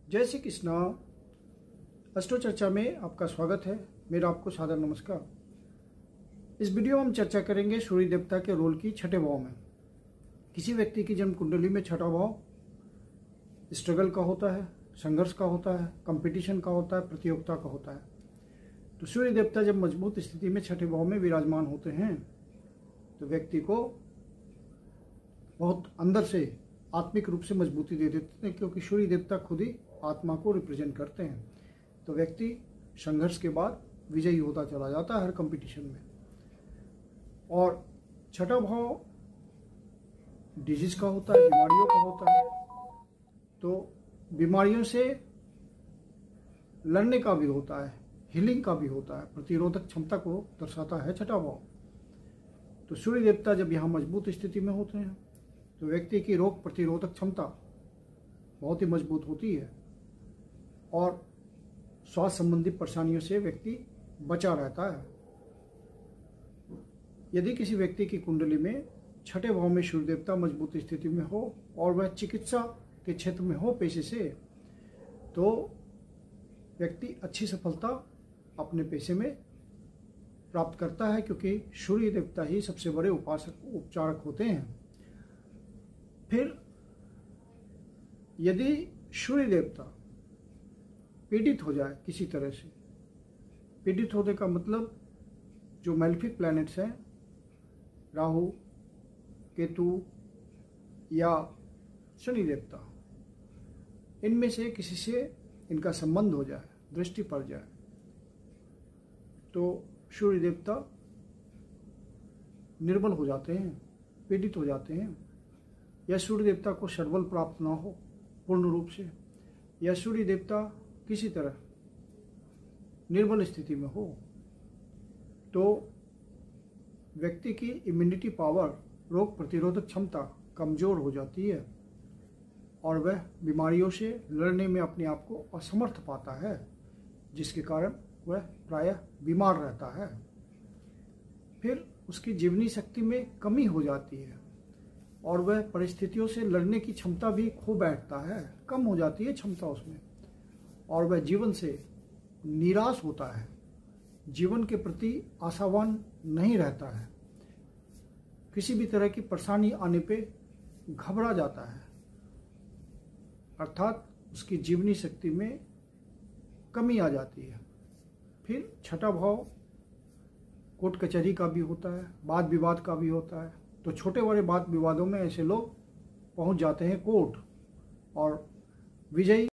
जय श्री कृष्णा। अष्टो चर्चा में आपका स्वागत है। मेरा आपको सादर नमस्कार। इस वीडियो में हम चर्चा करेंगे सूर्य देवता के रोल की छठे भाव में। किसी व्यक्ति की जन्म कुंडली में छठा भाव स्ट्रगल का होता है, संघर्ष का होता है, कंपटीशन का होता है, प्रतियोगिता का होता है। तो सूर्य देवता जब मजबूत स्थिति में छठे भाव में विराजमान होते हैं तो व्यक्ति को बहुत अंदर से आत्मिक रूप से मजबूती दे देते हैं, क्योंकि सूर्य देवता खुद ही आत्मा को रिप्रेजेंट करते हैं। तो व्यक्ति संघर्ष के बाद विजयी होता चला जाता है हर कंपटीशन में। और छठा भाव डिजीज का होता है, बीमारियों का होता है। तो बीमारियों से लड़ने का भी होता है, हीलिंग का भी होता है, प्रतिरोधक क्षमता को दर्शाता है छठा भाव। तो सूर्य देवता जब यहाँ मजबूत स्थिति में होते हैं तो व्यक्ति की रोग प्रतिरोधक क्षमता बहुत ही मजबूत होती है और स्वास्थ्य संबंधी परेशानियों से व्यक्ति बचा रहता है। यदि किसी व्यक्ति की कुंडली में छठे भाव में सूर्य देवता मजबूत स्थिति में हो और वह चिकित्सा के क्षेत्र में हो पेशे से, तो व्यक्ति अच्छी सफलता अपने पेशे में प्राप्त करता है, क्योंकि सूर्य देवता ही सबसे बड़े उपचारक होते हैं। फिर यदि सूर्य देवता पीड़ित हो जाए किसी तरह से, पीड़ित होने का मतलब जो मैलेफिक प्लैनेट्स हैं, राहु, केतु या शनि देवता, इनमें से किसी से इनका संबंध हो जाए, दृष्टि पड़ जाए, तो सूर्य देवता निर्बल हो जाते हैं, पीड़ित हो जाते हैं। या सूर्य देवता को सर्वबल प्राप्त ना हो पूर्ण रूप से, या सूर्य देवता किसी तरह निर्बल स्थिति में हो, तो व्यक्ति की इम्यूनिटी पावर, रोग प्रतिरोधक क्षमता कमजोर हो जाती है और वह बीमारियों से लड़ने में अपने आप को असमर्थ पाता है, जिसके कारण वह प्रायः बीमार रहता है। फिर उसकी जीवनी शक्ति में कमी हो जाती है और वह परिस्थितियों से लड़ने की क्षमता भी खो बैठता है, कम हो जाती है क्षमता उसमें, और वह जीवन से निराश होता है, जीवन के प्रति आशावान नहीं रहता है, किसी भी तरह की परेशानी आने पे घबरा जाता है, अर्थात उसकी जीवनी शक्ति में कमी आ जाती है। फिर छठा भाव कोर्ट कचहरी का भी होता है, वाद विवाद का भी होता है। तो छोटे बड़े वाद विवादों में ऐसे लोग पहुंच जाते हैं कोर्ट और विजयी